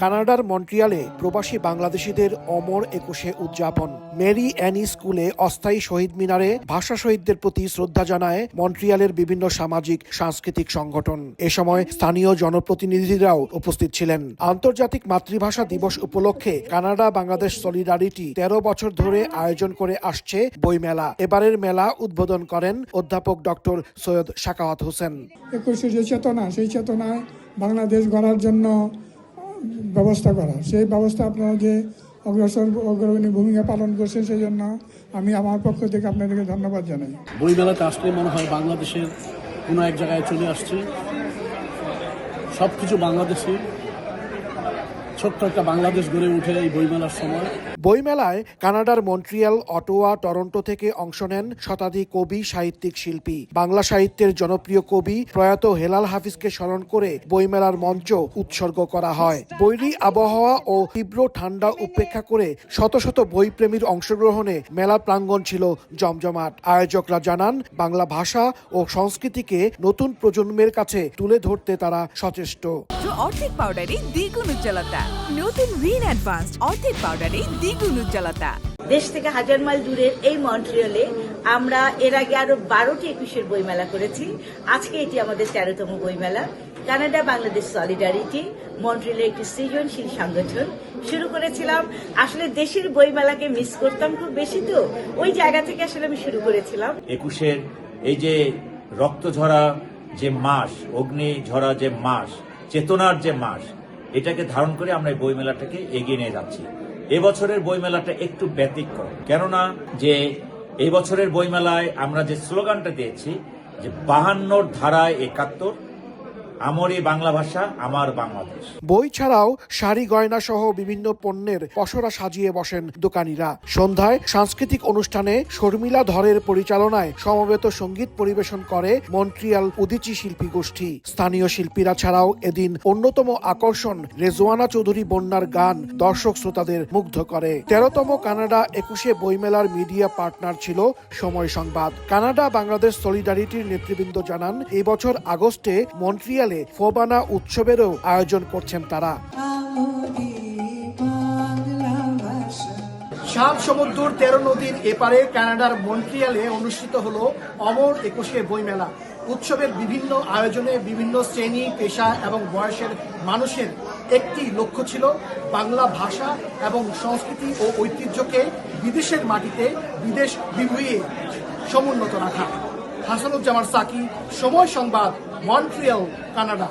কানাডার মন্ট্রিয়ালে প্রবাসী বাংলাদেশিদের অমর একুশে উদযাপন। মেরি অ্যানি স্কুলে অস্থায়ী শহীদ মিনারে ভাষা শহীদদের প্রতি শ্রদ্ধা জানায় মন্ট্রিয়ালের বিভিন্ন সামাজিক সাংস্কৃতিক সংগঠন। এ সময় স্থানীয় জনপ্রতিনিধিরাও উপস্থিত ছিলেন। আন্তর্জাতিক মাতৃভাষা দিবস উপলক্ষে কানাডা বাংলাদেশ সলিডারিটি 13 বছর ধরে আয়োজন করে আসছে বইমেলা। এবারের মেলা উদ্বোধন করেন অধ্যাপক ডক্টর সৈয়দ সাখাওয়াত হোসেন। একুশে যে চেতনা, সেই চেতনায় বাংলাদেশ গড়ার জন্য ব্যবস্থা করা, সেই ব্যবস্থা আপনারা যে অগ্রগণী ভূমিকা পালন করছেন, সেই জন্য আমি আমার পক্ষ থেকে আপনাদেরকে ধন্যবাদ জানাই। বইমেলাতে আসলে মনে হয় বাংলাদেশের কোনো এক জায়গায় চলে আসছে, সব কিছু বাংলাদেশি, ছোট্ট একটা বাংলাদেশ গড়ে উঠে এই বইমেলার সময়। বইমেলায় কানাডার মন্ট্রিয়াল, অটোয়া, টরন্টো থেকে অংশ নেন শতাধিক কবি, সাহিত্যিক, শিল্পী। বাংলা সাহিত্যের জনপ্রিয় কবি প্রয়াত হেলাল হাফিজকে স্মরণ করে বইমেলার মঞ্চ উৎসর্গ করা হয়। বৈরী আবহাওয়া ও তীব্র ঠান্ডা উপেক্ষা করে শত শত বইপ্রেমীর অংশগ্রহণে মেলা প্রাঙ্গণ ছিল জমজমাট। আয়োজকরা জানান, বাংলা ভাষা ও সংস্কৃতিকে নতুন প্রজন্মের কাছে তুলে ধরতে তারা সচেষ্ট। অর্ধেক পাউডারে দ্বিগুণ উজ্জ্বলতা, নতুন রিন অ্যাডভান্সড অর্ধেক পাউডারে দ্বিগুণ উজ্জ্বলতা। দেশ থেকে 1000 মাইল দূরের এই মন্ট্রিয়ালে আমরা এর আগে আরো 12টি একুশের বইমেলা করেছি। আজকে এটি আমাদের 13তম বইমেলা। কানাডা বাংলাদেশ সলিডারিটি মন্ট্রিয়ালের একটি সৃজনশীল সংগঠন শুরু করেছিলাম। আসলে দেশের বইমেলাকে মিস করতাম খুব বেশি, তো ওই জায়গা থেকে আসলে আমি শুরু করেছিলাম। একুশের এই যে রক্ত ঝরা যে মাস, অগ্নি ঝরা যে মাস, চেতনার যে মাস, এটাকে ধারণ করে আমরা এই বইমেলাটাকে এগিয়ে নিয়ে যাচ্ছি। এবছরের বইমেলাটা একটু ব্যতিক্রম, কেননা যে এই বছরের বইমেলায় আমরা যে স্লোগানটা দিয়েছি যে 52 ধারায় 71, আমরই বাংলা ভাষা, আমার বাংলাদেশ। বই ছাড়াও শাড়ি, গয়না সহ বিভিন্ন পণ্যের পসরা সাজিয়ে বসেন দোকানিরা। সন্ধ্যায় সাংস্কৃতিক অনুষ্ঠানে শর্মিলা ধরের পরিচালনায় সমবেত সঙ্গীত পরিবেশন করে মন্ট্রিয়াল উদীচী শিল্পী গোষ্ঠী। স্থানীয় শিল্পীরা ছাড়াও এদিন অন্যতম আকর্ষণ রেজওয়ানা চৌধুরী বন্যার গান দর্শক শ্রোতাদের মুগ্ধ করে। 13তম কানাডা একুশে বইমেলার মিডিয়া পার্টনার ছিল সময় সংবাদ। কানাডা বাংলাদেশ সলিডারিটির নেতৃবৃন্দ জানান, এই বছর আগস্টে মন্ট্রিয়ালে ফোবানা উৎসবেরও আয়োজন করছেন তারা। সাত সমুদ্র 13 নদীর এপারে কানাডার মন্ট্রিয়ালে অনুষ্ঠিত হলো অমর একুশে বইমেলা। উৎসবের বিভিন্ন আয়োজনে বিভিন্ন শ্রেণী, পেশা এবং বয়সের মানুষের একটি লক্ষ্য ছিল বাংলা ভাষা এবং সংস্কৃতি ও ঐতিহ্যকে বিদেশের মাটিতে বিদেশ বিভূঁইয়ে সমুন্নত রাখা। হাসানুজ্জামান সাকি, সময় সংবাদ, মন্ট্রিয়াল, কানাডা।